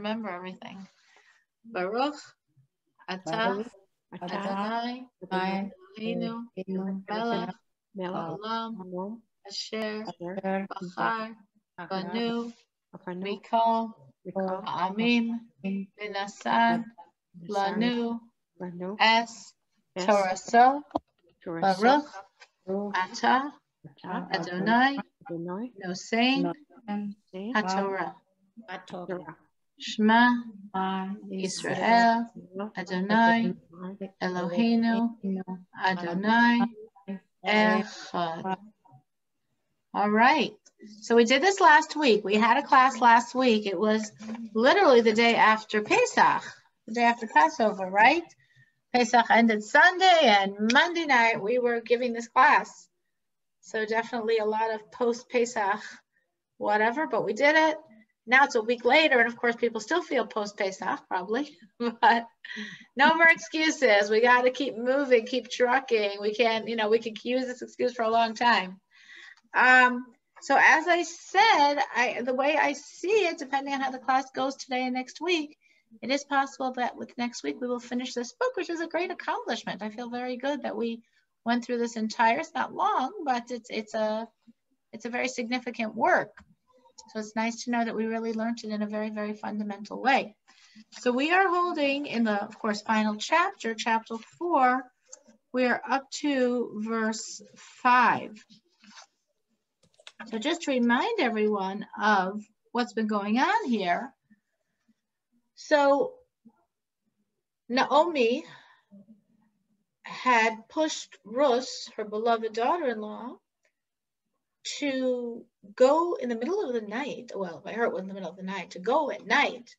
remember everything. Baruch atah Adonai Eloheinu melech haolam asher bachar banu mikol ha'amim v'nasan lanu es Toraso Baruch atah Adonai Nosein HaTorah Shema Yisrael Adonai Eloheinu Adonai Echad. All right. So we did this last week. We had a class last week. It was literally the day after Pesach, the day after Passover, right? Pesach ended Sunday, and Monday night we were giving this class. So definitely a lot of post-Pesach whatever, but we did it. Now it's a week later, and of course people still feel post-Pesach probably, but no more excuses. We got to keep moving, keep trucking. We can't, we can use this excuse for a long time. So as I said, the way I see it, depending on how the class goes today and next week, it is possible that with next week we will finish this book, which is a great accomplishment. I feel very good that we went through this entire, it's not long, but it's a very significant work. So it's nice to know that we really learned it in a very, very fundamental way. So we are holding in the, of course, final chapter, chapter 4, we are up to verse 5. So just to remind everyone of what's been going on here. So Naomi had pushed Rus, her beloved daughter-in-law, to go in the middle of the night, well, by her it was in the middle of the night, to go at night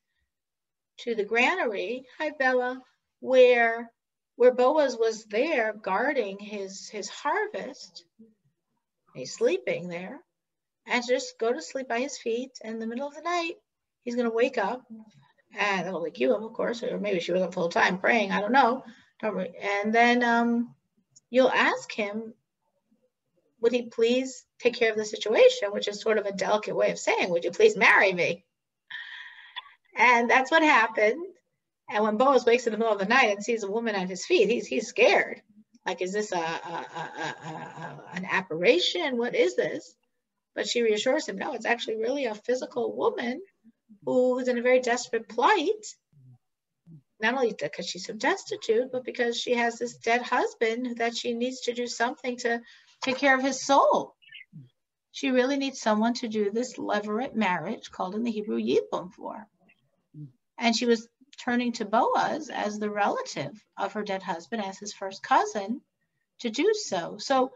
to the granary, hi Bella, where Boaz was there guarding his harvest. He's sleeping there, and just go to sleep by his feet, and in the middle of the night, he's going to wake up, and it'll wake you up, of course, or maybe she was up full time praying, I don't know. And then you'll ask him, would he please take care of the situation, which is sort of a delicate way of saying, would you please marry me? And that's what happened. And when Boaz wakes in the middle of the night and sees a woman at his feet, he's scared. Like, is this an apparition? What is this? But she reassures him, no, it's actually really a physical woman who is in a very desperate plight. Not only because she's so destitute, but because she has this dead husband that she needs to do something to take care of his soul. She really needs someone to do this levirate marriage, called in the Hebrew yibum, for. And she was turning to Boaz as the relative of her dead husband, as his first cousin, to do so. So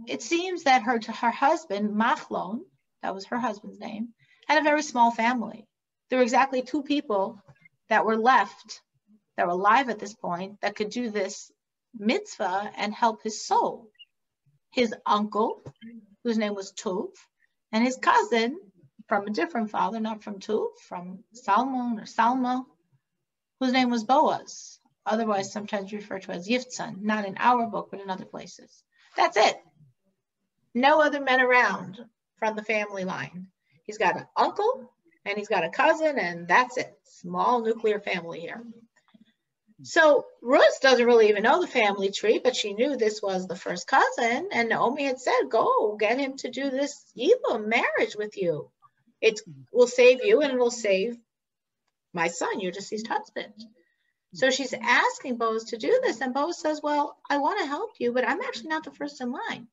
it seems that her husband, Machlon, that was her husband's name, had a very small family. There were exactly 2 people that were left, that were alive at this point, that could do this mitzvah and help his soul. His uncle, whose name was Tuv, and his cousin from a different father, not from Tuv, from Salmon or Salma, whose name was Boaz, otherwise sometimes referred to as Yiftson, not in our book, but in other places. That's it. No other men around from the family line. He's got an uncle and he's got a cousin, and that's it. Small nuclear family here. So Ruth doesn't really even know the family tree, but she knew this was the first cousin, and Naomi had said, go get him to do this yibum marriage with you. It will save you and it will save my son, your deceased husband. So she's asking Boaz to do this, and Boaz says, well, I want to help you, but I'm actually not the first in line,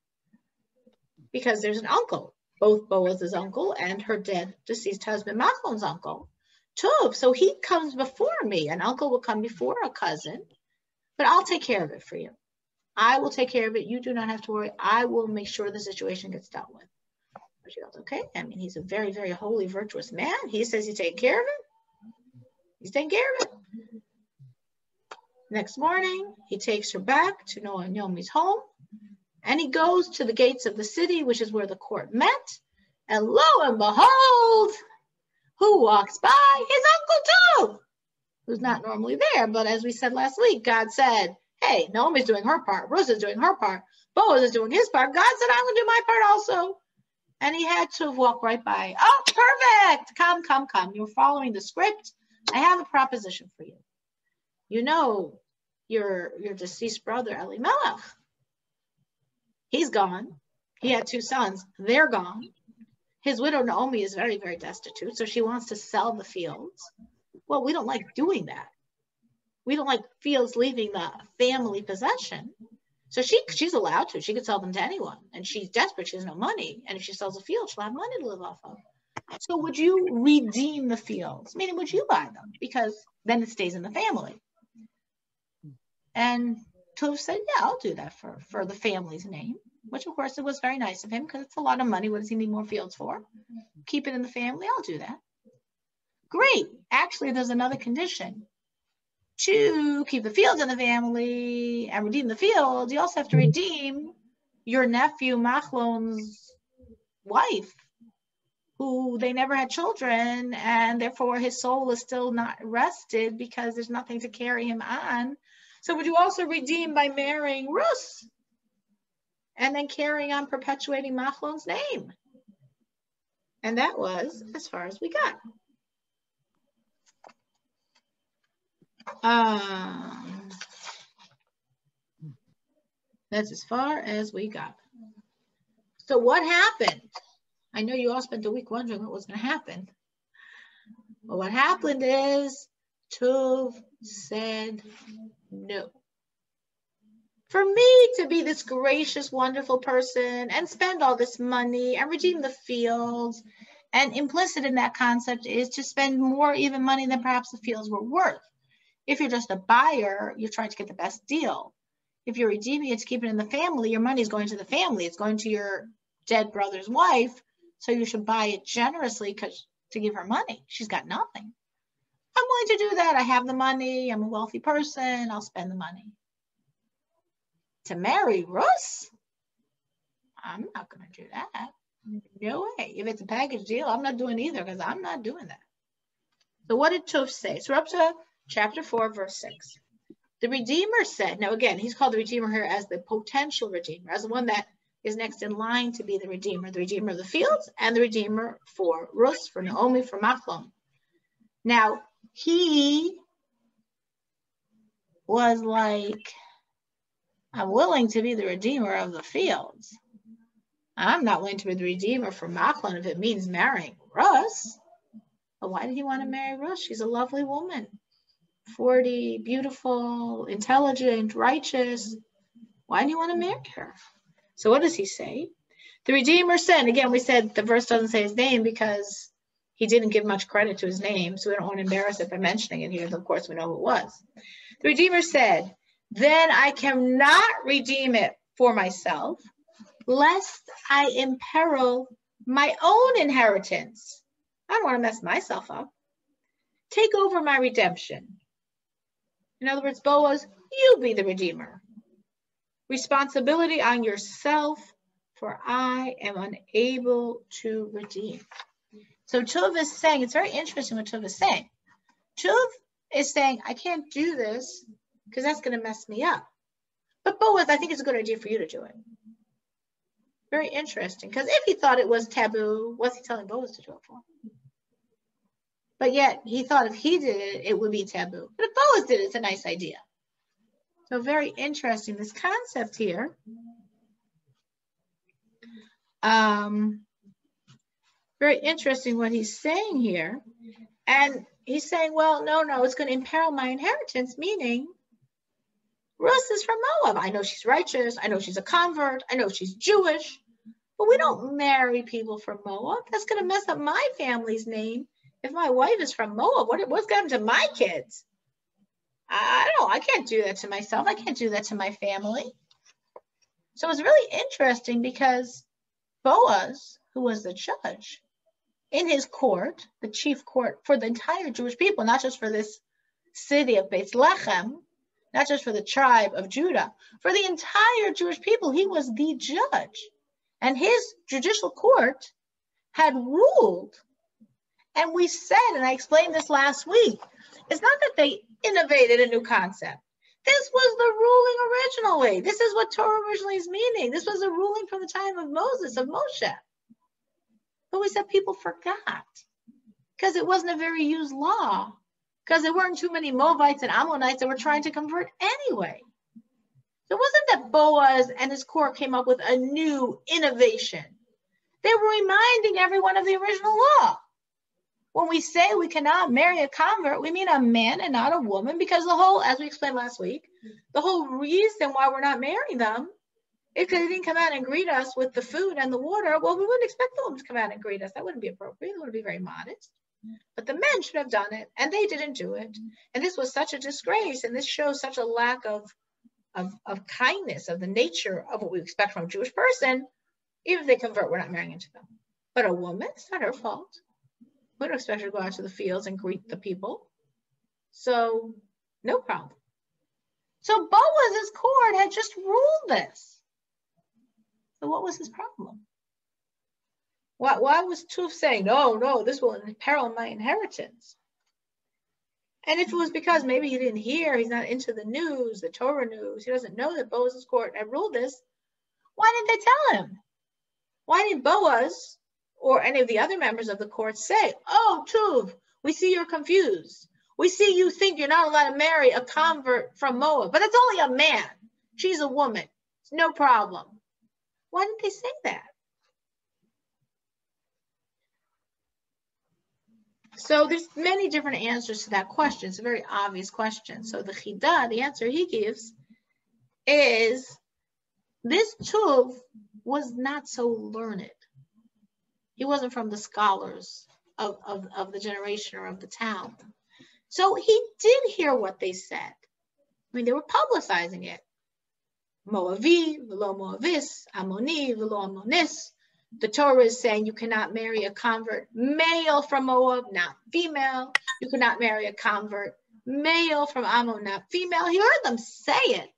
because there's an uncle, both Boaz's uncle and her dead deceased husband, Machlon's uncle, Tuv. So he comes before me. An uncle will come before a cousin, but I'll take care of it for you. I will take care of it. You do not have to worry. I will make sure the situation gets dealt with. She goes, okay. I mean, he's a very, very holy, virtuous man. He says he's taking care of it. He's taking care of it. Next morning, he takes her back to Naomi's home, and he goes to the gates of the city, which is where the court met. And lo and behold, who walks by? His Uncle Tuv, who's not normally there. But as we said last week, God said, hey, Naomi's doing her part. Ruth is doing her part. Boaz is doing his part. God said, I'm going to do my part also. And he had to walk right by. Oh, perfect. Come, come, come. You're following the script. I have a proposition for you. You know your deceased brother, Elimelech. He's gone. He had 2 sons. They're gone. His widow, Naomi, is very, very destitute. So she wants to sell the fields. Well, we don't like doing that. We don't like fields leaving the family possession. So she's allowed to. She could sell them to anyone. And she's desperate. She has no money. And if she sells a field, she'll have money to live off of. So would you redeem the fields? Meaning, would you buy them? Because then it stays in the family. And Tov said, yeah, I'll do that for the family's name. Which, of course, it was very nice of him because it's a lot of money. What does he need more fields for? Keep it in the family. I'll do that. Great. Actually, there's another condition. To keep the fields in the family and redeem the fields, you also have to redeem your nephew Machlon's wife, who they never had children, and therefore his soul is still not rested because there's nothing to carry him on. So would you also redeem by marrying Rus and then carrying on perpetuating Machlon's name? And that was as far as we got. That's as far as we got. So what happened? I know you all spent the week wondering what was going to happen. Well, what happened is Tov said no. For me to be this gracious, wonderful person and spend all this money and redeem the fields, and implicit in that concept is to spend more even money than perhaps the fields were worth. If you're just a buyer, you're trying to get the best deal. If you're redeeming it to keep it in the family, your money is going to the family. It's going to your dead brother's wife. So you should buy it generously to give her money. She's got nothing. I'm willing to do that. I have the money. I'm a wealthy person. I'll spend the money. To marry Rus? I'm not going to do that. No way. If it's a package deal, I'm not doing either because I'm not doing that. So what did Tov say? So we're up to chapter 4, verse 6. The Redeemer said, now again, he's called the Redeemer here as the potential Redeemer, as the one that is next in line to be the Redeemer of the fields and the Redeemer for Rus, for Naomi, for Machlon. Now, he was like, I'm willing to be the Redeemer of the fields. I'm not willing to be the Redeemer for Machlon if it means marrying Rus. But why did he want to marry Rus? She's a lovely woman. 40, beautiful, intelligent, righteous. Why do you want to marry her? So what does he say? The Redeemer said, again, we said the verse doesn't say his name because he didn't give much credit to his name, so we don't want to embarrass it by mentioning it here. Of course, we know who it was. The Redeemer said, then I cannot redeem it for myself, lest I imperil my own inheritance. I don't want to mess myself up. Take over my redemption. In other words, Boaz, you be the Redeemer. Responsibility on yourself, for I am unable to redeem. So Tov is saying, it's very interesting what Tov is saying. Tov is saying, I can't do this because that's going to mess me up. But Boaz, I think it's a good idea for you to do it. Very interesting, because if he thought it was taboo, what's he telling Boaz to do it for? But yet he thought if he did it, it would be taboo. But if Boaz did it, it's a nice idea. So very interesting, this concept here. Very interesting what he's saying here. And he's saying, well, no, it's going to imperil my inheritance, meaning Rus is from Moab. I know she's righteous. I know she's a convert. I know she's Jewish. But we don't marry people from Moab. That's going to mess up my family's name. If my wife is from Moab, what's going to happen to my kids? I don't know. I can't do that to myself. I can't do that to my family. So it's really interesting because Boaz, who was the judge in his court, the chief court for the entire Jewish people, not just for this city of Bethlehem, not just for the tribe of Judah, for the entire Jewish people, he was the judge. And his judicial court had ruled. And we said, and I explained this last week, it's not that they innovated a new concept. This was the ruling originally. This is what Torah originally is meaning. This was a ruling from the time of Moses, of Moshe. But we said people forgot because it wasn't a very used law, because there weren't too many Moabites and Ammonites that were trying to convert anyway. So it wasn't that Boaz and his court came up with a new innovation. They were reminding everyone of the original law. When we say we cannot marry a convert, we mean a man and not a woman, because the whole, as we explained last week, the whole reason why we're not marrying them is because they didn't come out and greet us with the food and the water. Well, we wouldn't expect the women to come out and greet us. That wouldn't be appropriate. It would be very modest. But the men should have done it, and they didn't do it. And this was such a disgrace, and this shows such a lack of kindness, of the nature of what we expect from a Jewish person. Even if they convert, we're not marrying into them. But a woman, it's not her fault. We don't expect her to go out to the fields and greet the people. So, no problem. So Boaz's court had just ruled this. So what was his problem? Why was Tuf saying, no, this will imperil my inheritance? And if it was because maybe he didn't hear, he's not into the news, the Torah news, he doesn't know that Boaz's court had ruled this, why didn't they tell him? Why didn't Boaz or any of the other members of the court say, oh, Tuv, we see you're confused. We see you think you're not allowed to marry a convert from Moab, but it's only a man. She's a woman. It's no problem. Why didn't they say that? So there's many different answers to that question. It's a very obvious question. So the Chidah, the answer he gives is this Tuv was not so learned. He wasn't from the scholars of the generation or of the town. So he did hear what they said. I mean, they were publicizing it. Moavi, velo Moavis, Ammoni, velo Ammonis. The Torah is saying you cannot marry a convert male from Moab, not female. You cannot marry a convert male from Ammon, not female. He heard them say it.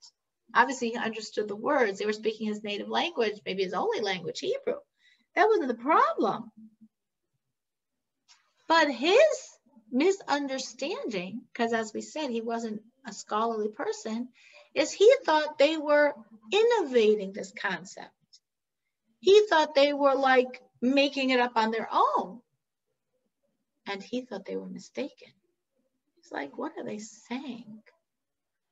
Obviously, he understood the words. They were speaking his native language, maybe his only language, Hebrew. That wasn't the problem. But his misunderstanding, because as we said, he wasn't a scholarly person, is he thought they were innovating this concept. He thought they were like making it up on their own. And he thought they were mistaken. He's like, what are they saying?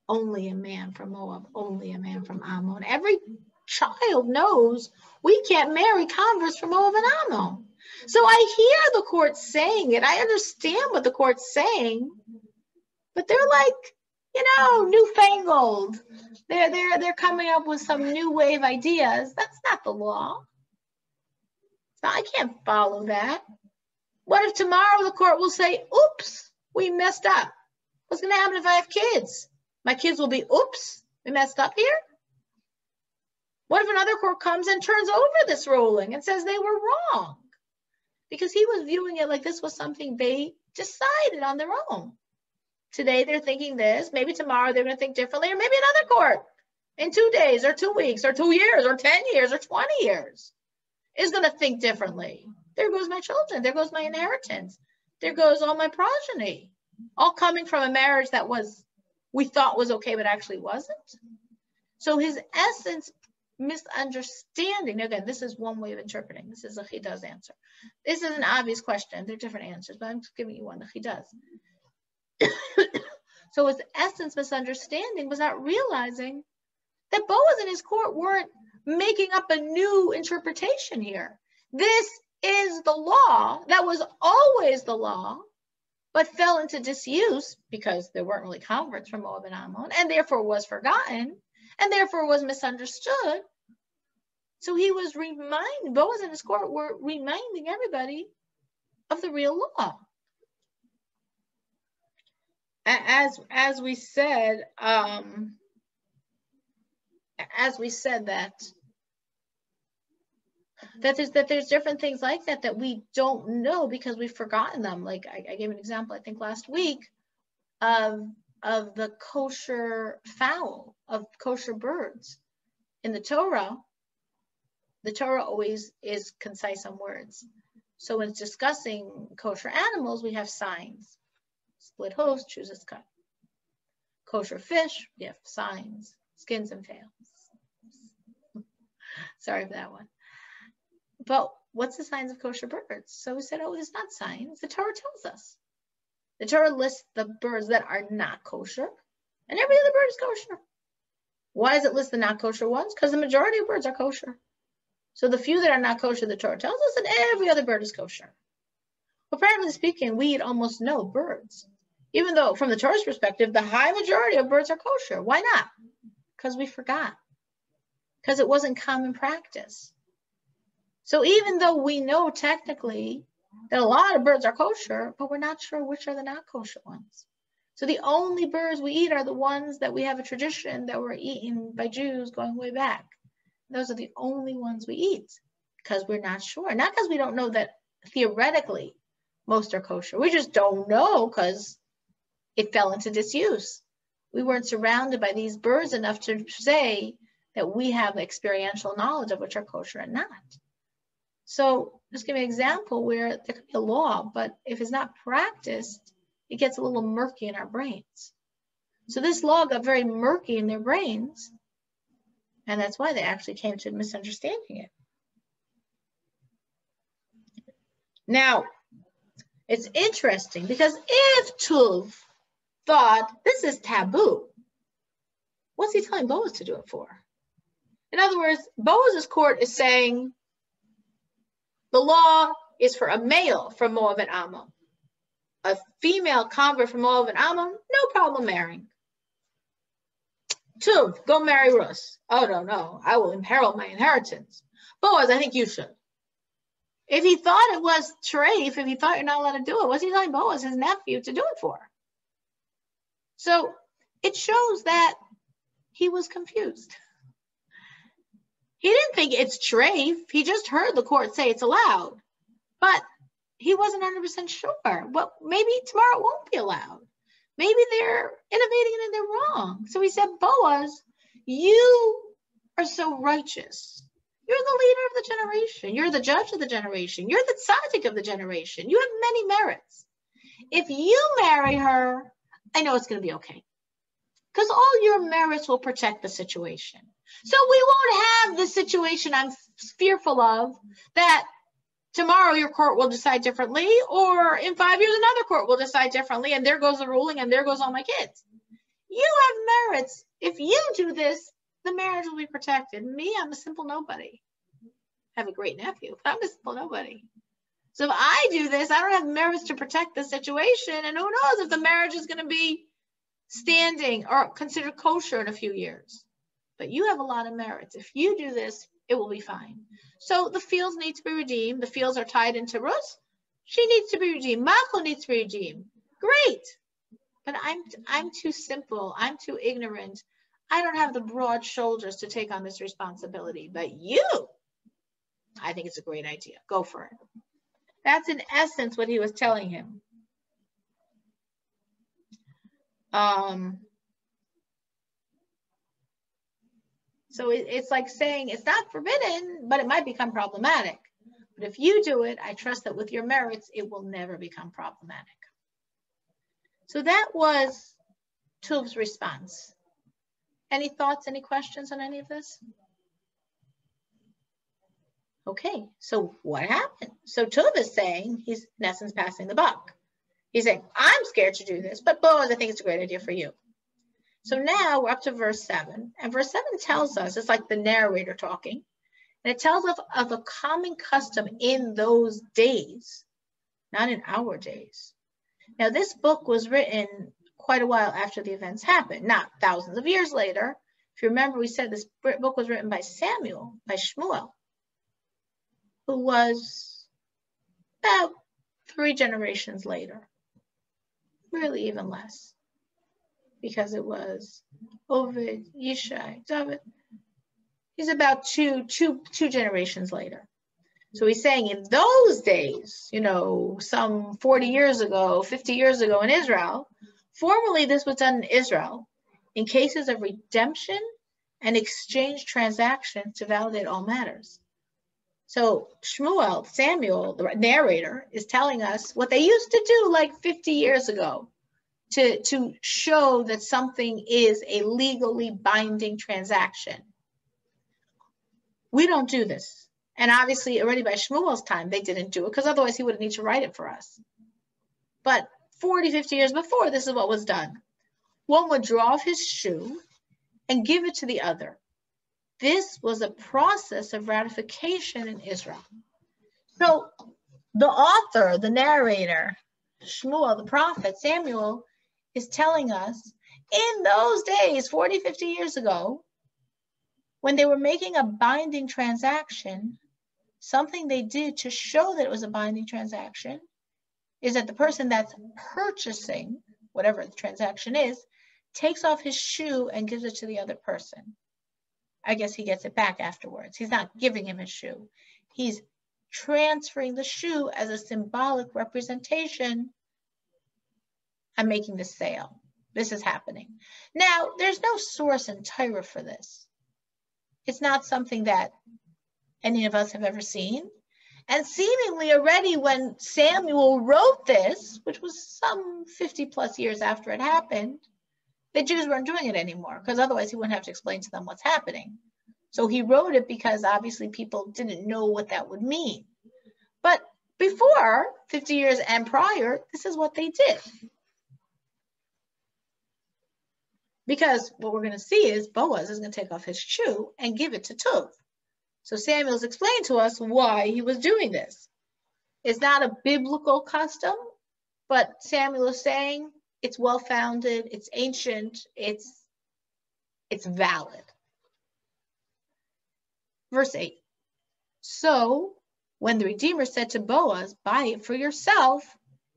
Only a man from Moab, only a man from Ammon. Every child knows we can't marry converts from Moab and Ammon. So I hear the court saying it. I understand what the court's saying. But they're like, newfangled. They're coming up with some new wave ideas. That's not the law. So I can't follow that. What if tomorrow the court will say, oops, we messed up? What's going to happen if I have kids? My kids will be, oops, we messed up here? What if another court comes and turns over this ruling and says they were wrong? Because he was viewing it like this was something they decided on their own. Today they're thinking this, maybe tomorrow they're going to think differently, or maybe another court in 2 days or 2 weeks or 2 years or 10 years or 20 years is going to think differently. There goes my children. There goes my inheritance. There goes all my progeny, all coming from a marriage that we thought was okay, but actually wasn't. So his essence misunderstanding. Again, this is one way of interpreting. This is a Chidah's answer. This is an obvious question. There are different answers, but I'm just giving you one, the Chidah's. So his essence misunderstanding was not realizing that Boaz and his court weren't making up a new interpretation here. This is the law that was always the law, but fell into disuse because there weren't really converts from Moab and Ammon, and therefore was forgotten, and therefore was misunderstood. So he was Boaz and his court were reminding everybody of the real law. As we said that there's different things like that we don't know because we've forgotten them. Like I gave an example, I think last week, of the kosher fowl, of kosher birds. In the Torah always is concise on words. So when it's discussing kosher animals, we have signs. Split hoofs, choose its cut. Kosher fish, we have signs, skins and fails. Sorry for that one. But what's the signs of kosher birds? So we said, oh, it's not signs. The Torah tells us. The Torah lists the birds that are not kosher, and every other bird is kosher. Why does it list the not kosher ones? Because the majority of birds are kosher. So the few that are not kosher, the Torah tells us, that every other bird is kosher. Well, practically speaking, we eat almost no birds. Even though, from the Torah's perspective, the high majority of birds are kosher. Why not? Because we forgot. Because it wasn't common practice. So even though we know technically that a lot of birds are kosher, but we're not sure which are the not kosher ones. So the only birds we eat are the ones that we have a tradition that were eaten by Jews going way back. Those are the only ones we eat because we're not sure. Not because we don't know that theoretically most are kosher. We just don't know because it fell into disuse. We weren't surrounded by these birds enough to say that we have experiential knowledge of which are kosher and not. So just give me an example where there could be a law, but if it's not practiced, it gets a little murky in our brains. So this law got very murky in their brains, and that's why they actually came to misunderstanding it. Now, it's interesting because if Tuv thought this is taboo, what's he telling Boaz to do it for? In other words, Boaz's court is saying the law is for a male from Moab and Ammon. A female convert from Moab and Ammon, no problem marrying. Tuv, go marry Rus. Oh, no, I will imperil my inheritance. Boaz, I think you should. If he thought it was treif, if he thought you're not allowed to do it, what's he telling Boaz, his nephew, to do it for? So it shows that he was confused. He didn't think it's treif. He just heard the court say it's allowed. But he wasn't 100% sure. Well, maybe tomorrow it won't be allowed. Maybe they're innovating and they're wrong. So he said, Boaz, you are so righteous. You're the leader of the generation. You're the judge of the generation. You're the tzaddik of the generation. You have many merits. If you marry her, I know it's going to be okay. Because all your merits will protect the situation. So we won't have the situation I'm fearful of that tomorrow your court will decide differently, or in 5 years another court will decide differently, and there goes the ruling, and there goes all my kids. You have merits. If you do this, the marriage will be protected. Me, I'm a simple nobody. I have a great nephew, but I'm a simple nobody. So if I do this, I don't have merits to protect the situation, and who knows if the marriage is going to be standing or considered kosher in a few years. But you have a lot of merits. If you do this, it will be fine. So the fields need to be redeemed. The fields are tied into Rus. She needs to be redeemed. Machlo needs to be redeemed. Great. But I'm too simple. I'm too ignorant. I don't have the broad shoulders to take on this responsibility. But you, I think it's a great idea. Go for it. That's in essence what he was telling him. So it's like saying it's not forbidden, but it might become problematic. But if you do it, I trust that with your merits, it will never become problematic. So that was Tuv's response. Any thoughts, any questions on any of this? Okay, so what happened? So Tuv is saying, he's in essence passing the buck. He's saying, I'm scared to do this, but Boaz, I think it's a great idea for you. So now we're up to verse 7. And verse 7 tells us, it's like the narrator talking, and it tells us of a common custom in those days, not in our days. Now, this book was written quite a while after the events happened, not thousands of years later. If you remember, we said this book was written by Shmuel, who was about 3 generations later, really even less. Because it was Ovid, Yishai, David. He's about two generations later. So he's saying in those days, some 40 years ago, 50 years ago in Israel, formerly this was done in Israel in cases of redemption and exchange transactions to validate all matters. So Samuel, the narrator, is telling us what they used to do like 50 years ago. To show that something is a legally binding transaction. We don't do this. And obviously already by Shmuel's time, they didn't do it because otherwise he wouldn't need to write it for us. But 40, 50 years before, this is what was done. One would draw off his shoe and give it to the other. This was a process of ratification in Israel. So the author, the narrator, Shmuel, the prophet, Samuel, is telling us in those days, 40, 50 years ago, when they were making a binding transaction, something they did to show that it was a binding transaction is that the person that's purchasing, whatever the transaction is, takes off his shoe and gives it to the other person. I guess he gets it back afterwards. He's not giving him his shoe. He's transferring the shoe as a symbolic representation. I'm making the sale. This is happening. Now, there's no source in Torah for this. It's not something that any of us have ever seen. And seemingly already when Samuel wrote this, which was some 50 plus years after it happened, the Jews weren't doing it anymore because otherwise he wouldn't have to explain to them what's happening. So he wrote it because obviously people didn't know what that would mean. But before, 50 years and prior, this is what they did. Because what we're going to see is Boaz is going to take off his shoe and give it to Tov. So Samuel's explained to us why he was doing this. It's not a biblical custom, but Samuel is saying it's well-founded, it's ancient, it's valid. Verse 8. So when the Redeemer said to Boaz, buy it for yourself,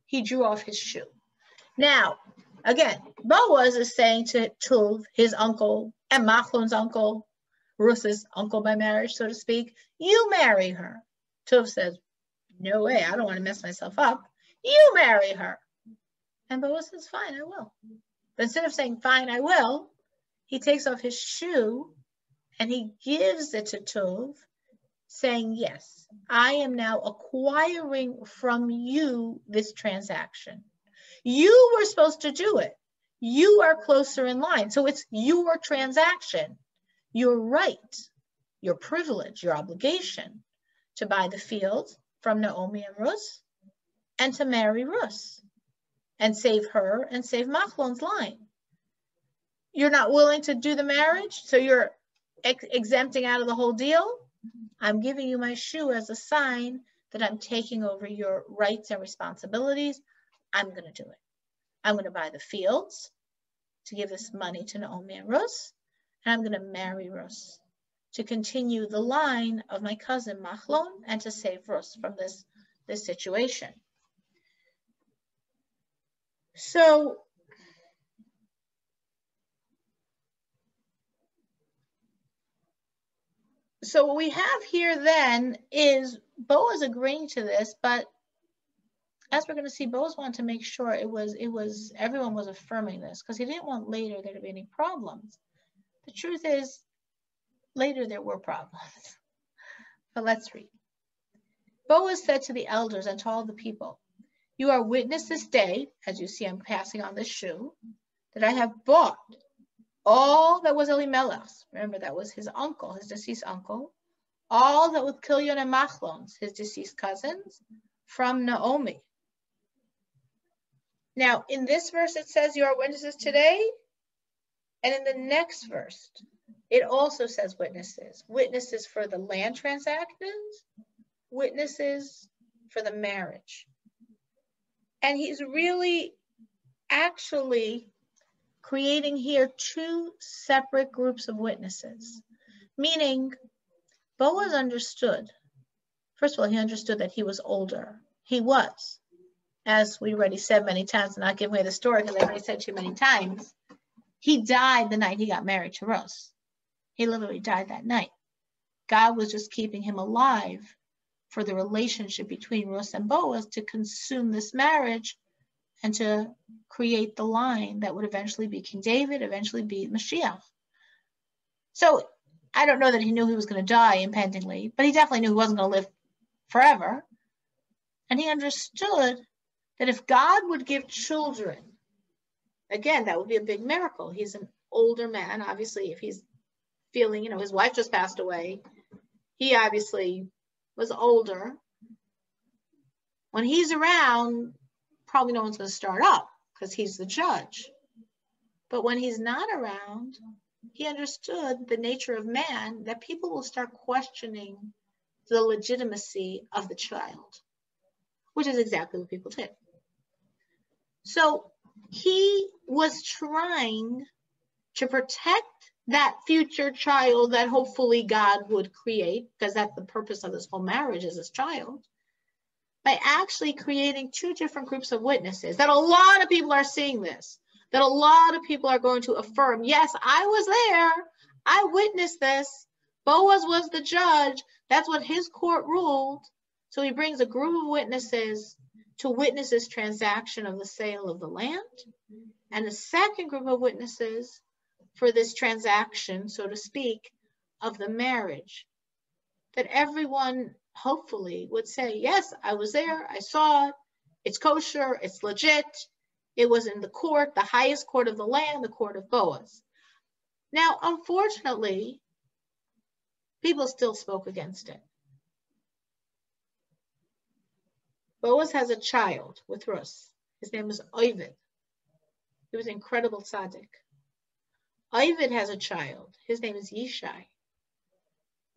he drew off his shoe. Now, again, Boaz is saying to Tov, his uncle, and Machlon's uncle, Ruth's uncle by marriage, so to speak, you marry her. Tov says, no way, I don't want to mess myself up. You marry her. And Boaz says, fine, I will. But instead of saying, fine, I will, he takes off his shoe and he gives it to Tov, saying, yes, I am now acquiring from you this transaction. You were supposed to do it. You are closer in line. So it's your transaction, your right, your privilege, your obligation to buy the field from Naomi and Ruth and to marry Ruth and save her and save Machlon's line. You're not willing to do the marriage, so you're exempting out of the whole deal. I'm giving you my shoe as a sign that I'm taking over your rights and responsibilities. I'm going to do it. I'm going to buy the fields to give this money to Naomi and Ruth, and I'm going to marry Ruth to continue the line of my cousin Machlon and to save Ruth from this situation. So what we have here then is Boaz agreeing to this, but as we're going to see, Boaz wanted to make sure everyone was affirming this because he didn't want later there to be any problems. The truth is, later there were problems. But let's read. Boaz said to the elders and to all the people, you are witness this day, as you see I'm passing on this shoe, that I have bought all that was Elimelech's. Remember, that was his uncle, his deceased uncle. All that was Kilyon and Machlon's, his deceased cousins, from Naomi. Now, in this verse, it says, you are witnesses today. And in the next verse, it also says witnesses. Witnesses for the land transactions, witnesses for the marriage. And he's really actually creating here two separate groups of witnesses, meaning Boaz understood. First of all, he understood that he was older. He was, as we already said many times, and not giving away the story because I've already said too many times, he died the night he got married to Ruth. He literally died that night. God was just keeping him alive for the relationship between Ruth and Boaz to consume this marriage and to create the line that would eventually be King David, eventually be Mashiach. So I don't know that he knew he was going to die impendingly, but he definitely knew he wasn't going to live forever. And he understood that if God would give children, again, that would be a big miracle. He's an older man. Obviously, if he's feeling, his wife just passed away, he obviously was older. When he's around, probably no one's going to start up because he's the judge. But when he's not around, he understood the nature of man, that people will start questioning the legitimacy of the child, which is exactly what people did. So he was trying to protect that future child that hopefully God would create, because that's the purpose of this whole marriage, is this child, by actually creating two different groups of witnesses. That a lot of people are seeing this, that a lot of people are going to affirm, yes, I was there, I witnessed this, Boaz was the judge, that's what his court ruled. So he brings a group of witnesses to witness this transaction of the sale of the land, and the second group of witnesses for this transaction, so to speak, of the marriage. That everyone hopefully would say, yes, I was there, I saw it, it's kosher, it's legit, it was in the court, the highest court of the land, the court of Boaz. Now, unfortunately, people still spoke against it. Boaz has a child with Rus. His name is Ovid. He was an incredible tzaddik. Ovid has a child. His name is Yishai.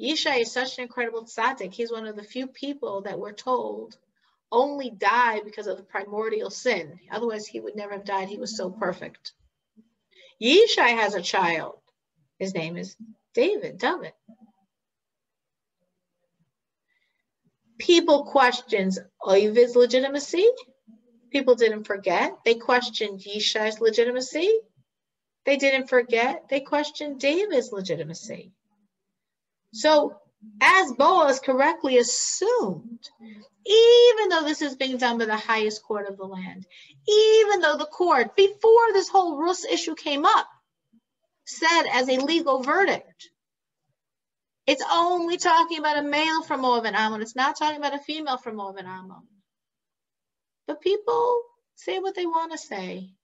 Yishai is such an incredible tzaddik. He's one of the few people that we're told only died because of the primordial sin. Otherwise, he would never have died. He was so perfect. Yishai has a child. His name is David. People questioned Ovid's legitimacy. People didn't forget. They questioned Yishai's legitimacy. They didn't forget. They questioned David's legitimacy. So, as Boaz correctly assumed, even though this is being done by the highest court of the land, even though the court, before this whole Rus issue came up, said as a legal verdict, it's only talking about a male from Moab and Ammon. It's not talking about a female from Moab and Ammon. But people say what they want to say.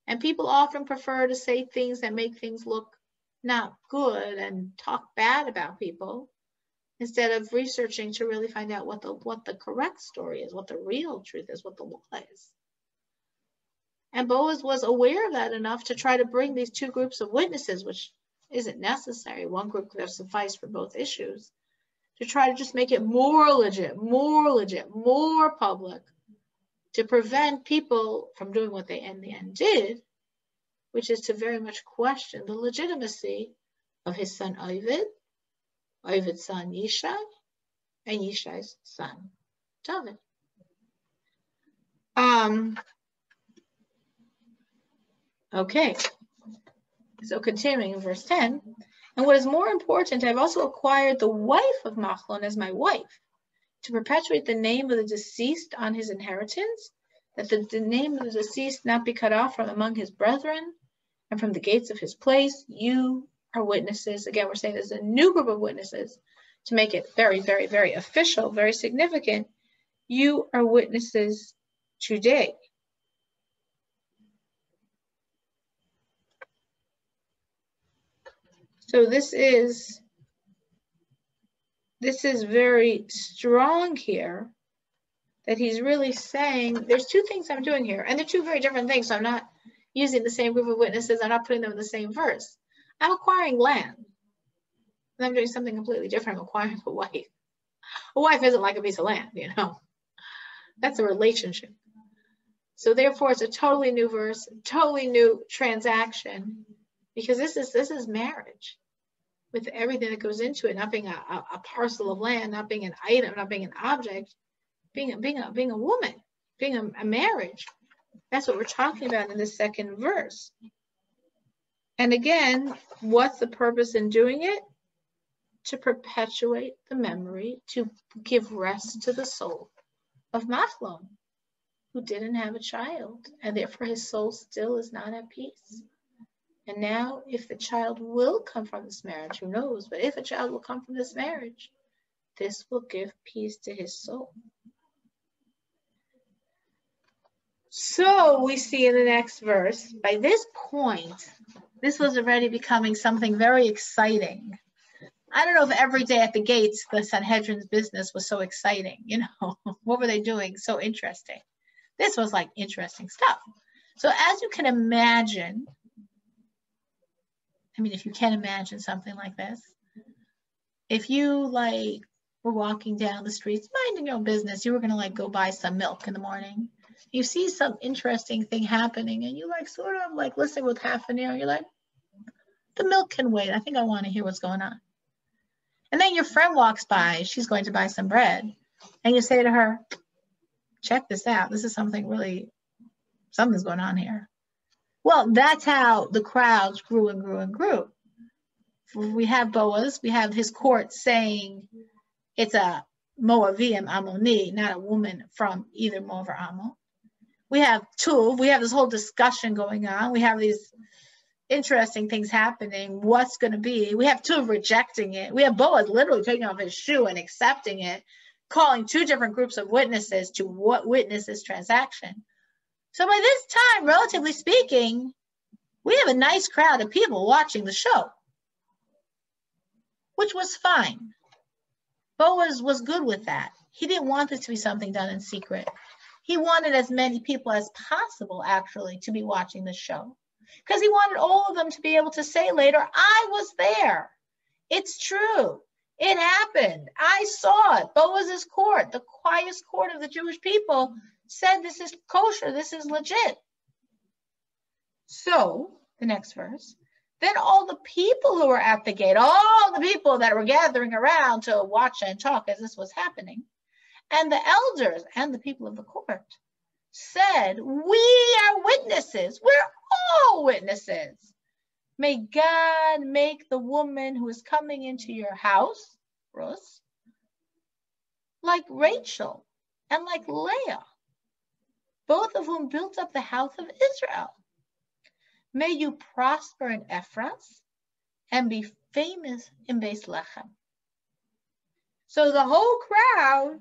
And people often prefer to say things that make things look not good and talk bad about people, instead of researching to really find out what the correct story is, what the real truth is, what the law is. And Boaz was aware of that enough to try to bring these two groups of witnesses, which isn't necessary. One group could have sufficed for both issues, to try to just make it more legit, more public, to prevent people from doing what they in the end did, which is to very much question the legitimacy of his son Ovid, Ovid's son Yishai, and Yishai's son David. Okay, so continuing in verse 10, and what is more important, I've also acquired the wife of Machlon as my wife, to perpetuate the name of the deceased on his inheritance, that the name of the deceased not be cut off from among his brethren and from the gates of his place. You are witnesses. Again, we're saying there's a new group of witnesses to make it very, very, very official, very significant. You are witnesses today. So this is very strong here, that he's really saying there's two things I'm doing here, and they're two very different things. So I'm not using the same group of witnesses. I'm not putting them in the same verse. I'm acquiring land, and I'm doing something completely different. I'm acquiring a wife. A wife isn't like a piece of land, That's a relationship. So therefore, it's a totally new verse, totally new transaction, because this is marriage, with everything that goes into it, not being a parcel of land, not being an item, not being an object, being a woman, being a marriage. That's what we're talking about in this second verse. And again, what's the purpose in doing it? To perpetuate the memory, to give rest to the soul of Machlon, who didn't have a child, and therefore his soul still is not at peace. And now, if the child will come from this marriage, who knows? But if a child will come from this marriage, this will give peace to his soul. So we see in the next verse, by this point, this was already becoming something very exciting. I don't know if every day at the gates, the Sanhedrin's business was so exciting. You know, what were they doing? So interesting. This was like interesting stuff. So as you can imagine, I mean, if you can imagine something like this, if you like were walking down the streets, minding your own business, you were going to like go buy some milk in the morning. You see some interesting thing happening and you like sort of like listen with half an ear. You're like, the milk can wait. I think I want to hear what's going on. And then your friend walks by, she's going to buy some bread. And you say to her, check this out. This is something really, something's going on here. Well, that's how the crowds grew and grew and grew. We have Boaz, we have his court saying it's a Moavian Ammoni, not a woman from either Moab or Ammon. We have Tuv, we have this whole discussion going on. We have these interesting things happening. What's going to be? We have Tuv rejecting it. We have Boaz literally taking off his shoe and accepting it, calling two different groups of witnesses to witness this transaction. So by this time, relatively speaking, we have a nice crowd of people watching the show, which was fine. Boaz was good with that. He didn't want this to be something done in secret. He wanted as many people as possible, actually, to be watching the show, because he wanted all of them to be able to say later, I was there. It's true. It happened. I saw it. Boaz's court, the quietest court of the Jewish people, said this is kosher. This is legit. So, the next verse. Then all the people who were at the gate, all the people that were gathering around to watch and talk as this was happening, and the elders and the people of the court said, we are witnesses. We're all witnesses. May God make the woman who is coming into your house, Rus, like Rachel and like Leah, both of whom built up the house of Israel. May you prosper in Ephrath and be famous in Beis Lechem. So the whole crowd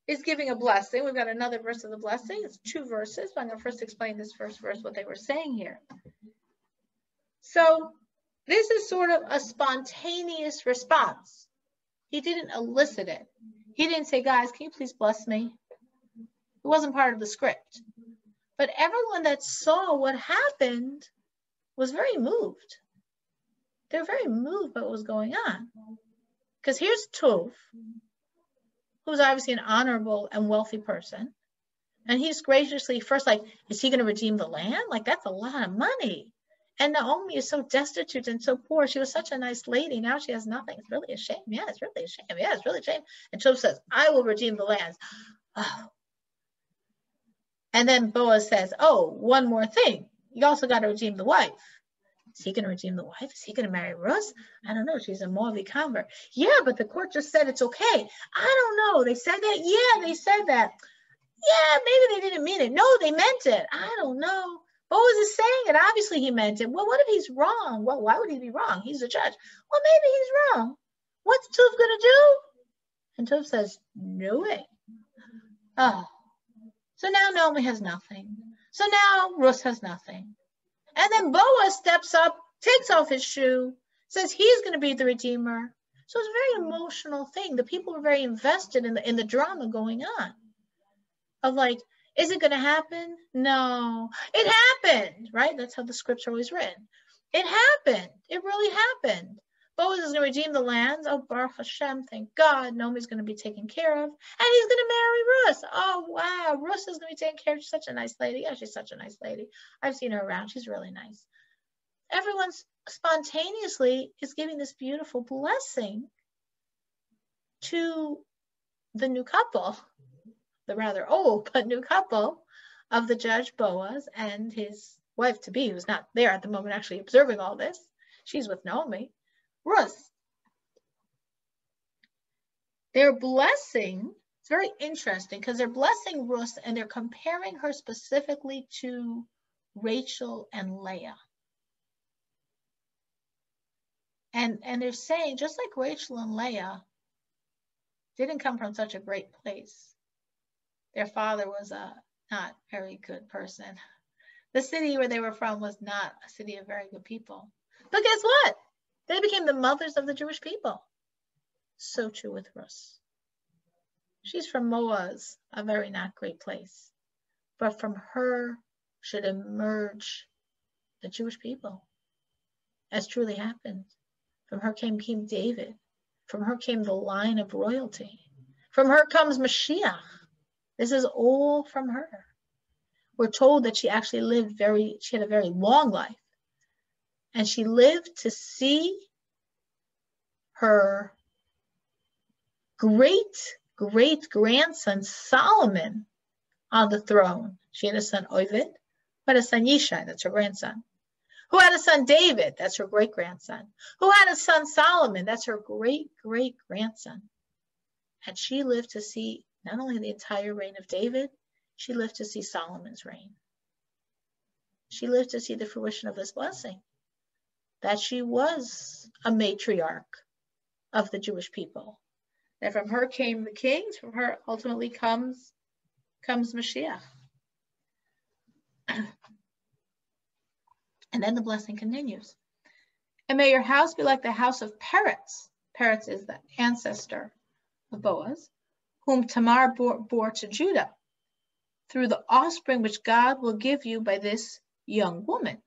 is giving a blessing. We've got another verse of the blessing. It's two verses, but I'm going to first explain this first verse, what they were saying here. So this is sort of a spontaneous response. He didn't elicit it. He didn't say, guys, can you please bless me? It wasn't part of the script. But everyone that saw what happened was very moved. They're very moved by what was going on. Because here's Tov, who's obviously an honorable and wealthy person. And he's graciously first like, is he going to redeem the land? Like, that's a lot of money. And Naomi is so destitute and so poor. She was such a nice lady. Now she has nothing. It's really a shame. Yeah, it's really a shame. Yeah, it's really a shame. And Tov says, I will redeem the lands. Oh. And then Boaz says, oh, one more thing. You also got to redeem the wife. Is he going to redeem the wife? Is he going to marry Rus? I don't know. She's a Moabite convert. Yeah, but the court just said it's okay. I don't know. They said that? Yeah, they said that. Yeah, maybe they didn't mean it. No, they meant it. I don't know. Boaz is saying it. Obviously, he meant it. Well, what if he's wrong? Well, why would he be wrong? He's a judge. Well, maybe he's wrong. What's Tov going to do? And Tov says, no way. Oh. So now Naomi has nothing. So now Rus has nothing. And then Boaz steps up, takes off his shoe, says he's going to be the redeemer. So it's a very emotional thing. The people were very invested in the drama going on. Of like, is it going to happen? No. It happened, right? That's how the scripts are always written. It happened. It really happened. Boaz is going to redeem the lands. Oh, Baruch Hashem, thank God. Naomi's going to be taken care of. And he's going to marry Rus. Oh, wow. Rus is going to be taken care of. She's such a nice lady. Yeah, she's such a nice lady. I've seen her around. She's really nice. Everyone spontaneously is giving this beautiful blessing to the new couple, the rather old but new couple of the judge Boaz and his wife-to-be, who's not there at the moment actually observing all this. She's with Naomi. Rus. They're blessing, it's very interesting because they're blessing Rus and they're comparing her specifically to Rachel and Leah. And they're saying, just like Rachel and Leah didn't come from such a great place. Their father was a not very good person. The city where they were from was not a city of very good people. But guess what? They became the mothers of the Jewish people. So too with Rus. She's from Moaz, a very not great place. But from her should emerge the Jewish people, as truly happened. From her came King David. From her came the line of royalty. From her comes Mashiach. This is all from her. We're told that she actually she had a very long life. And she lived to see her great-great-grandson Solomon on the throne. She had a son Ovid, who had a son Yishai, that's her grandson, who had a son David, that's her great-grandson, who had a son Solomon, that's her great-great-grandson. And she lived to see not only the entire reign of David, she lived to see Solomon's reign. She lived to see the fruition of this blessing, that she was a matriarch of the Jewish people. That from her came the kings, from her ultimately comes Mashiach. And then the blessing continues. And may your house be like the house of Peretz. Peretz is the ancestor of Boaz, whom Tamar bore to Judah, through the offspring which God will give you by this young woman.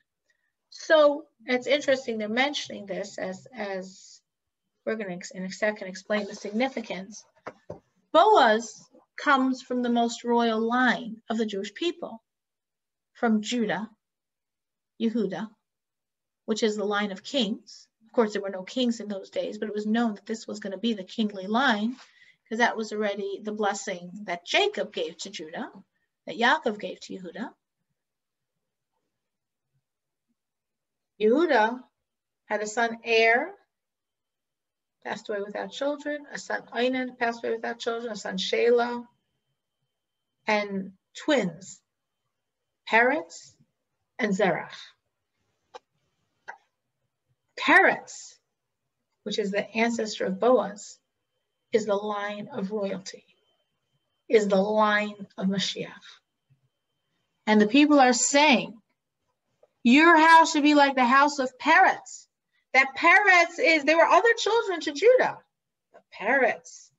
So it's interesting they're mentioning this as we're going to in a second explain the significance. Boaz comes from the most royal line of the Jewish people, from Judah, Yehuda, which is the line of kings. Of course, there were no kings in those days, but it was known that this was going to be the kingly line, because that was already the blessing that Jacob gave to Judah, that Yaakov gave to Yehuda. Yehuda had a son Er, passed away without children, a son Einan, passed away without children, a son Shelah, and twins, Peretz and Zerach. Peretz, which is the ancestor of Boaz, is the line of royalty, is the line of Mashiach. And the people are saying, your house should be like the house of Peretz. That Peretz there were other children to Judah. But Peretz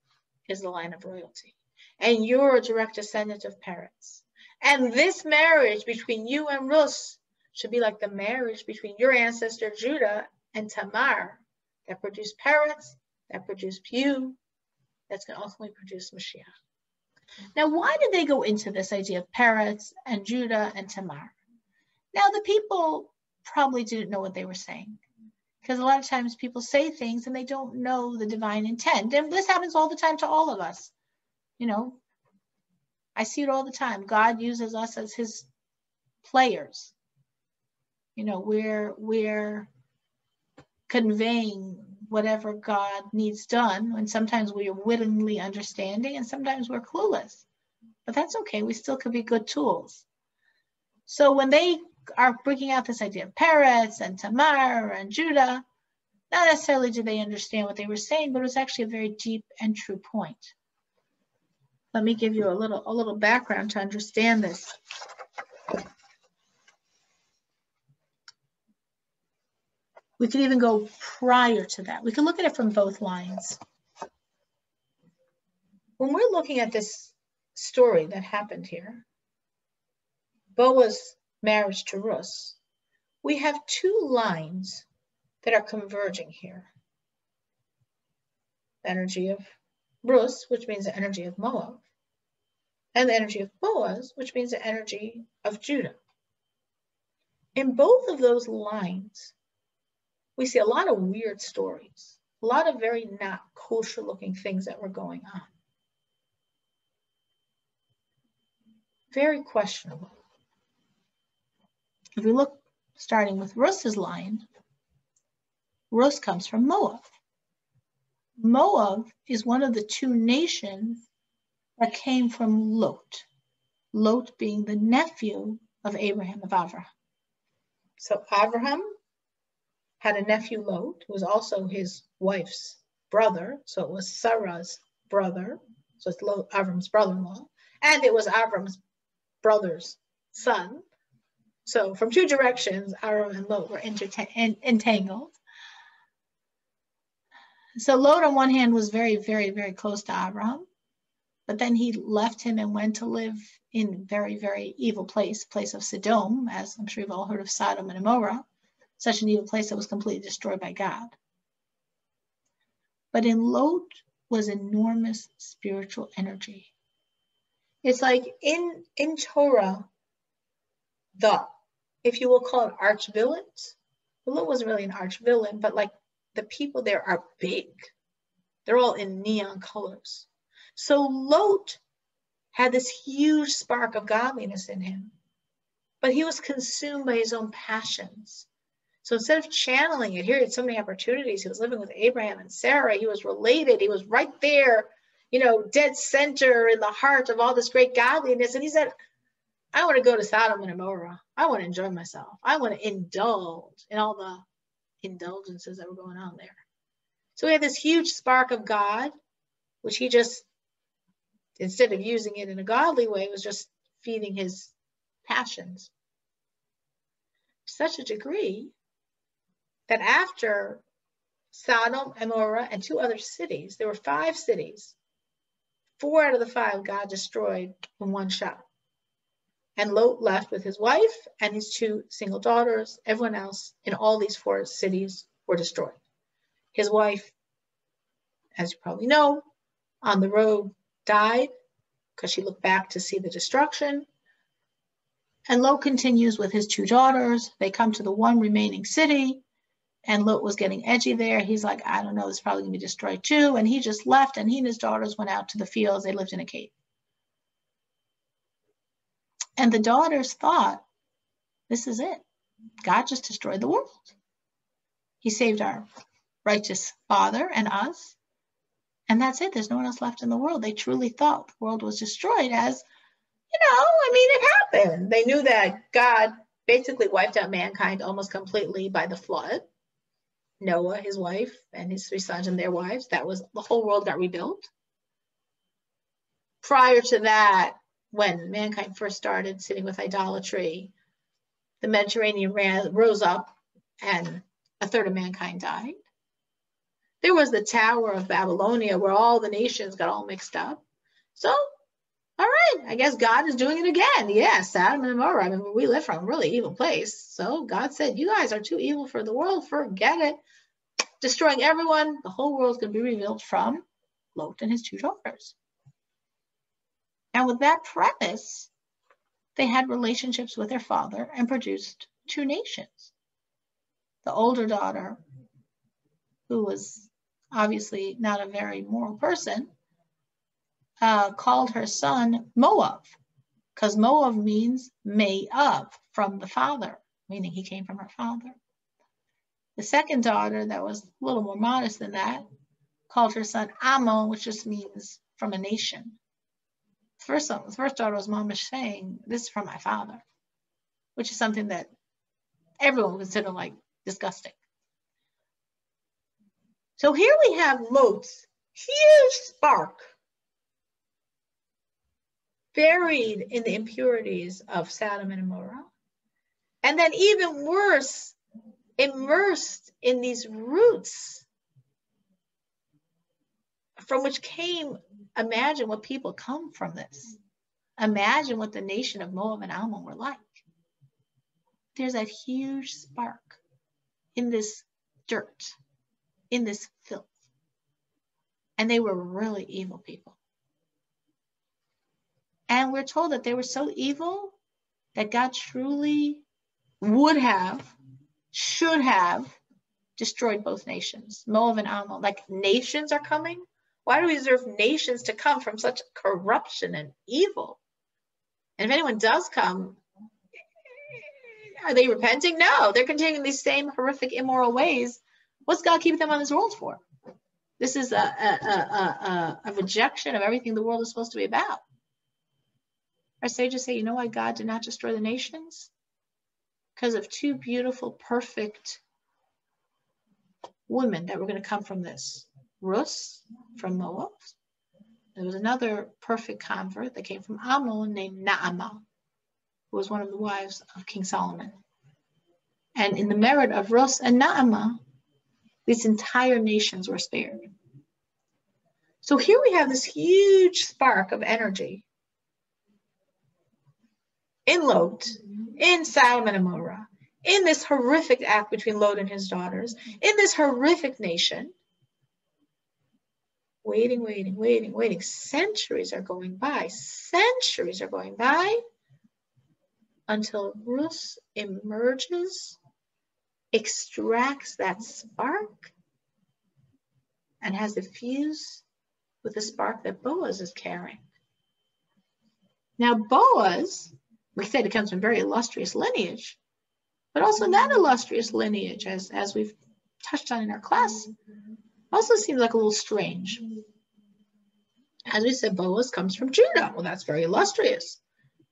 is the line of royalty. And you're a direct descendant of Peretz. And this marriage between you and Rus should be like the marriage between your ancestor Judah and Tamar, that produced Peretz, that produced you, that's going to ultimately produce Mashiach. Now, why did they go into this idea of Peretz and Judah and Tamar? Now, the people probably didn't know what they were saying, because a lot of times people say things and they don't know the divine intent. And this happens all the time to all of us. You know, I see it all the time. God uses us as his players. You know, we're conveying whatever God needs done, and sometimes we are willingly understanding and sometimes we're clueless. But that's okay. We still could be good tools. So when they are bringing out this idea of Peretz and Tamar and Judah, not necessarily did they understand what they were saying, but it was actually a very deep and true point. Let me give you a little background to understand this. We could even go prior to that. We could look at it from both lines. When we're looking at this story that happened here, Boaz's marriage to Rus, we have two lines that are converging here. The energy of Rus, which means the energy of Moab, and the energy of Boaz, which means the energy of Judah. In both of those lines, we see a lot of weird stories, a lot of very not kosher looking things that were going on. Very questionable. If we look, starting with Rus's line, Rus comes from Moab. Moab is one of the two nations that came from Lot. Lot being the nephew of Abraham, of Avraham. So Abraham had a nephew, Lot, who was also his wife's brother. So it was Sarah's brother. So it's Avram's brother-in-law. And it was Avram's brother's son. So from two directions, Avram and Lot were entangled. So Lot on one hand was very, very, very close to Abraham, but then he left him and went to live in a very, very evil place of Sodom, as I'm sure you've all heard of Sodom and Gomorrah, such an evil place that was completely destroyed by God. But in Lot was enormous spiritual energy. It's like in Torah, if you will call it arch-villains, Lot wasn't really an arch-villain, but like the people there are big. They're all in neon colors. So Lot had this huge spark of godliness in him, but he was consumed by his own passions. So instead of channeling it, here he had so many opportunities. He was living with Abraham and Sarah. He was related. He was right there, dead center in the heart of all this great godliness. And he said, I want to go to Sodom and Gomorrah. I want to enjoy myself. I want to indulge in all the indulgences that were going on there. So he had this huge spark of God, which he just, instead of using it in a godly way, was just feeding his passions. To such a degree that after Sodom, Gomorrah, and 2 other cities, there were 5 cities. 4 out of the 5 God destroyed in one shot. And Lot left with his wife and his 2 single daughters. Everyone else in all these 4 cities were destroyed. His wife, as you probably know, on the road died because she looked back to see the destruction. And Lot continues with his 2 daughters. They come to the one remaining city, and Lot was getting edgy there. He's like, I don't know, it's probably going to be destroyed too. And he just left, and he and his daughters went out to the fields. They lived in a cave. And the daughters thought, this is it. God just destroyed the world. He saved our righteous father and us. And that's it. There's no one else left in the world. They truly thought the world was destroyed as, it happened. They knew that God basically wiped out mankind almost completely by the flood. Noah, his wife, and his 3 sons and their wives. That was, the whole world got rebuilt. Prior to that, when mankind first started sitting with idolatry, the Mediterranean rose up and a third of mankind died. There was the Tower of Babylonia where all the nations got all mixed up. So, all right, I guess God is doing it again. Yes, Sodom and Gomorrah. I mean, where we live from, a really evil place. So God said, you guys are too evil for the world. Forget it. Destroying everyone. The whole world's going to be rebuilt from Lot and his 2 daughters. And with that premise, they had relationships with their father and produced 2 nations. The older daughter, who was obviously not a very moral person, called her son Moab, because Moab means may of, from the father, meaning he came from her father. The second daughter, that was a little more modest than that, called her son Ammon, which just means from a nation. The first daughter was mamish saying, this is from my father, which is something that everyone would consider like disgusting. So here we have Lot's huge spark buried in the impurities of Sodom and Gomorrah, and then even worse, immersed in these roots from which came, imagine what people come from this. Imagine what the nation of Moab and Ammon were like. There's that huge spark in this dirt, in this filth. And they were really evil people. And we're told that they were so evil that God truly would have, should have destroyed both nations, Moab and Ammon. Like nations are coming. Why do we deserve nations to come from such corruption and evil? And if anyone does come, are they repenting? No, they're continuing these same horrific, immoral ways. What's God keeping them on this world for? This is a rejection of everything the world is supposed to be about. Our sages say, you know why God did not destroy the nations? Because of 2 beautiful, perfect women that were going to come from this. Rus from Moab. There was another perfect convert that came from Ammon named Naamah, who was one of the wives of King Solomon. And in the merit of Rus and Naamah, These entire nations were spared. So here we have this huge spark of energy in Lot, in Sodom and Gomorrah, in this horrific act between Lot and his daughters, in this horrific nation. Waiting. Centuries are going by. Until Ruth emerges, extracts that spark, and has it fuse with the spark that Boaz is carrying. Now, Boaz, we said, it comes from very illustrious lineage, but also that illustrious lineage, as we've touched on in our class, also seems like a little strange. As we said, Boaz comes from Judah. Well, that's very illustrious.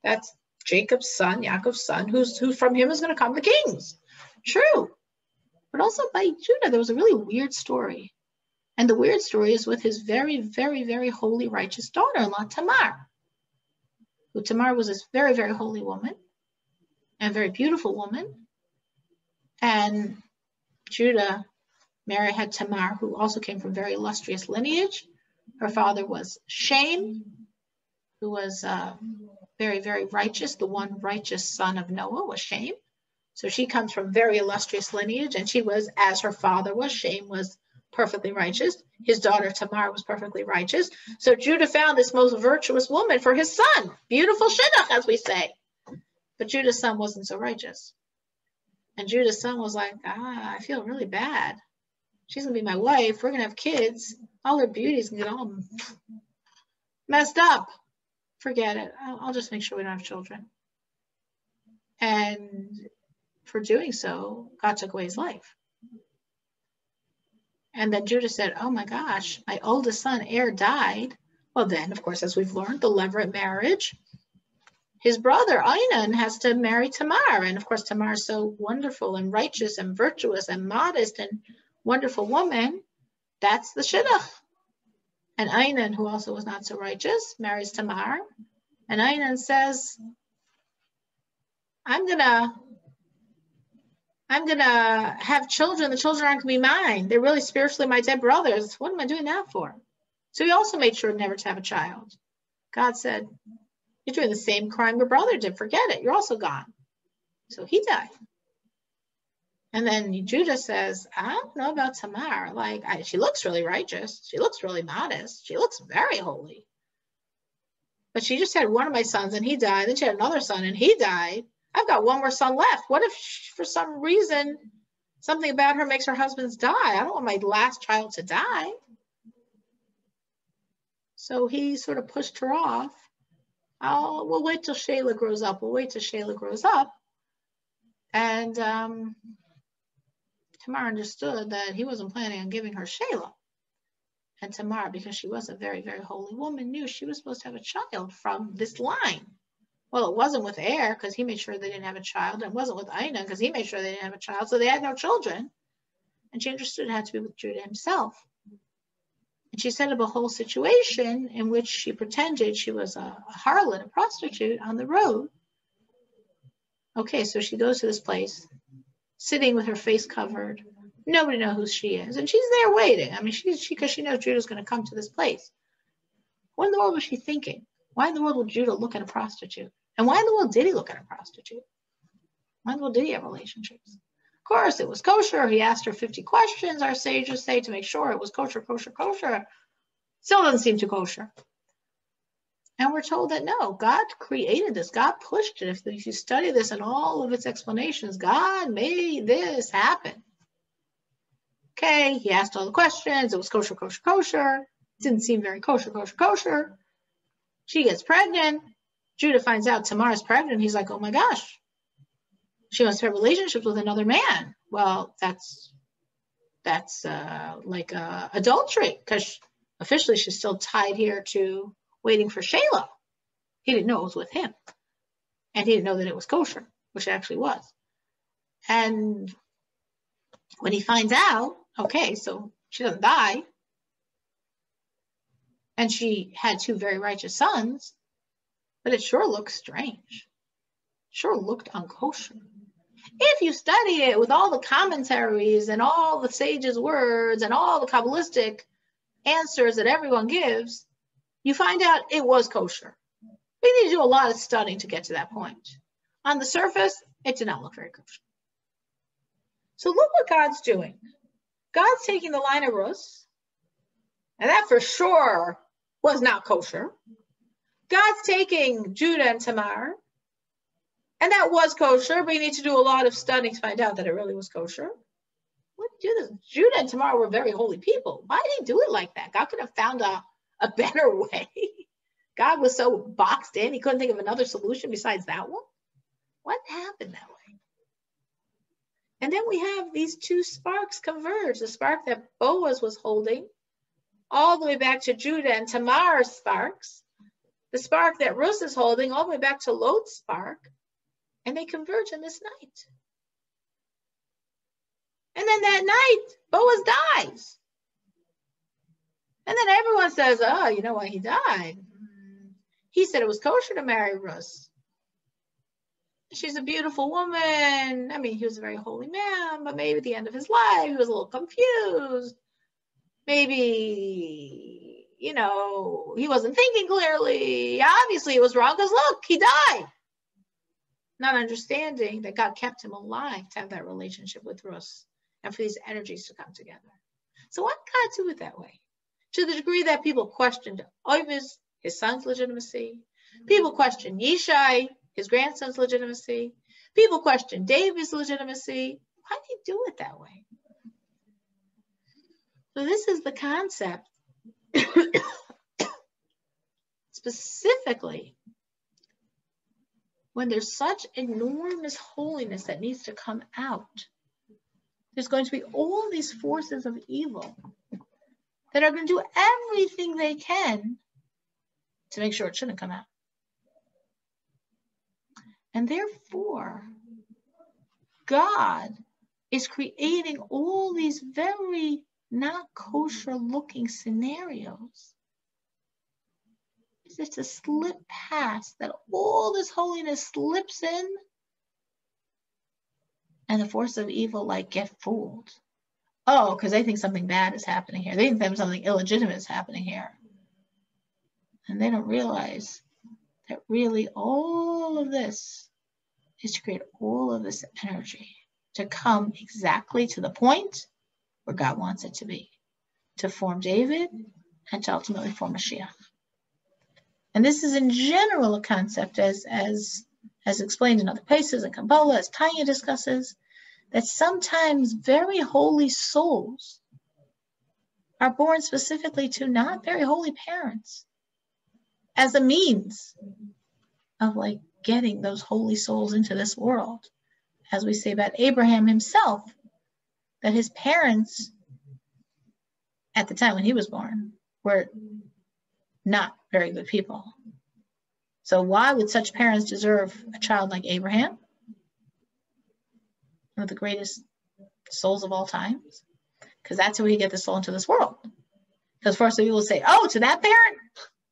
That's Jacob's son, Yaakov's son, who from him is going to come the kings. True. But also by Judah, there was a really weird story. And the weird story is with his very, very, very holy, righteous daughter-in-law, Tamar. Who Tamar was this very, very holy woman and very beautiful woman. And Judah, Mary had Tamar, who also came from very illustrious lineage. Her father was Shem, who was very, very righteous. The one righteous son of Noah was Shem. So she comes from very illustrious lineage, and she was, as her father was, Shem was perfectly righteous. His daughter Tamar was perfectly righteous. So Judah found this most virtuous woman for his son. Beautiful shidduch, as we say. But Judah's son wasn't so righteous. And Judah's son was like, I feel really bad. She's going to be my wife. We're going to have kids. All her beauty's going to get all messed up. Forget it. I'll just make sure we don't have children. And for doing so, God took away his life. And then Judah said, oh my gosh, my oldest son, Er, died. Well, then, of course, as we've learned, the levirate marriage, his brother, Einan, has to marry Tamar. And of course, Tamar is so wonderful and righteous and virtuous and modest and wonderful woman. That's the shidduch. And Einan, who also was not so righteous, marries Tamar. And Einan says, I'm gonna have children. The children aren't gonna be mine. They're really spiritually my dead brothers. What am I doing that for? So he also made sure never to have a child. God said, you're doing the same crime your brother did. Forget it. You're also gone. So he died. And then Judah says, I don't know about Tamar. Like, she looks really righteous. She looks really modest. She looks very holy. But she just had one of my sons and he died. Then she had another son and he died. I've got one more son left. What if for some reason something about her makes her husband's die? I don't want my last child to die. So he sort of pushed her off. We'll wait till Shayla grows up. And Tamar understood that he wasn't planning on giving her Shayla. And Tamar, because she was a very, very holy woman, knew she was supposed to have a child from this line. Well, it wasn't with Er, because he made sure they didn't have a child. And it wasn't with Einan, because he made sure they didn't have a child. So they had no children. And she understood it had to be with Judah himself. And she set up a whole situation in which she pretended she was a harlot, a prostitute on the road. Okay, so she goes to this place, sitting with her face covered. Nobody knows who she is. And she's there waiting. I mean, because she knows Judah's going to come to this place. What in the world was she thinking? Why in the world would Judah look at a prostitute? And why in the world did he look at a prostitute? Why in the world did he have relationships? Of course, it was kosher. He asked her 50 questions, our sages say, to make sure it was kosher. Still doesn't seem too kosher. And we're told that no, God created this. God pushed it. If you study this and all of its explanations, God made this happen. Okay, he asked all the questions. It was kosher. Didn't seem very kosher. She gets pregnant. Judah finds out Tamar's pregnant. He's like, oh my gosh. She must have relationships with another man. Well, that's like adultery, because officially she's still tied here to waiting for Shayla. He didn't know it was with him. And he didn't know that it was kosher, which it actually was. And when he finds out, okay, so she doesn't die. And she had 2 very righteous sons, but it sure looks strange. Sure looked unkosher. If you study it with all the commentaries and all the sages' words and all the Kabbalistic answers that everyone gives, you find out it was kosher. We need to do a lot of studying to get to that point. On the surface, it did not look very kosher. So look what God's doing. God's taking the line of Rus, and that for sure was not kosher. God's taking Judah and Tamar, and that was kosher, but you need to do a lot of studying to find out that it really was kosher. What do this? Judah and Tamar were very holy people. Why did he do it like that? God could have found a better way. God was so boxed in, he couldn't think of another solution besides that one. What happened that way? And then we have these two sparks converge. The spark that Boaz was holding all the way back to Judah and Tamar's sparks. The spark that Rus is holding all the way back to Lot's spark. And they converge in this night. And then that night, Boaz dies. And then everyone says, oh, you know why he died? He said it was kosher to marry Rus. She's a beautiful woman. I mean, he was a very holy man, but maybe at the end of his life, he was a little confused. Maybe, you know, he wasn't thinking clearly. Obviously, it was wrong because look, he died. Not understanding that God kept him alive to have that relationship with Rus and for these energies to come together. So why did God do it that way? To the degree that people questioned Oiv's, his son's legitimacy. People questioned Yishai, his grandson's legitimacy. People questioned David's legitimacy. Why did he do it that way? So this is the concept specifically when there's such enormous holiness that needs to come out. There's going to be all these forces of evil that are going to do everything they can to make sure it shouldn't come out. And therefore, God is creating all these very not kosher looking scenarios. It's just a slip past that all this holiness slips in and the force of evil get fooled. Oh, because they think something bad is happening here. They think something illegitimate is happening here. And they don't realize that really all of this is to create all of this energy to come exactly to the point where God wants it to be, to form David and to ultimately form Mashiach. And this is in general a concept as explained in other places, in Kabbalah, as Tanya discusses, that sometimes very holy souls are born specifically to not very holy parents as a means of getting those holy souls into this world. As we say about Abraham himself, that his parents at the time when he was born were not very good people. So why would such parents deserve a child like Abraham? One of the greatest souls of all times. Because that's how we get the soul into this world. Because first we will say, oh, to that parent,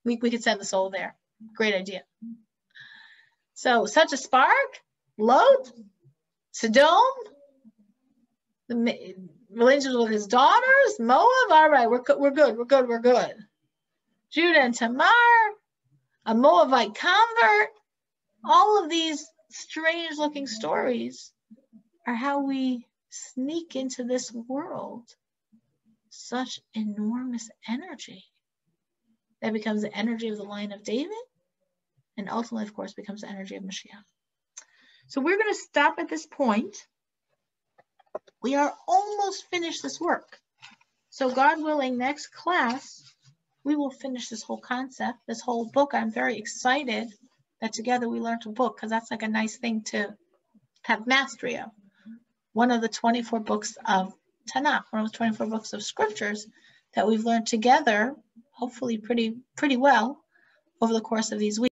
we could send the soul there. Great idea. So such a spark, Lot, Sodom, the relations with his daughters, Moab, all right, we're good. Judah and Tamar, a Moabite convert, all of these strange looking stories are how we sneak into this world such enormous energy that becomes the energy of the line of David and ultimately, of course, becomes the energy of Mashiach. So we're going to stop at this point. We are almost finished this work. So God willing, next class, we will finish this whole concept, this whole book. I'm very excited that together we learned a book because that's a nice thing to have mastery of. One of the 24 books of Tanakh, one of the 24 books of scriptures that we've learned together, hopefully pretty well over the course of these weeks.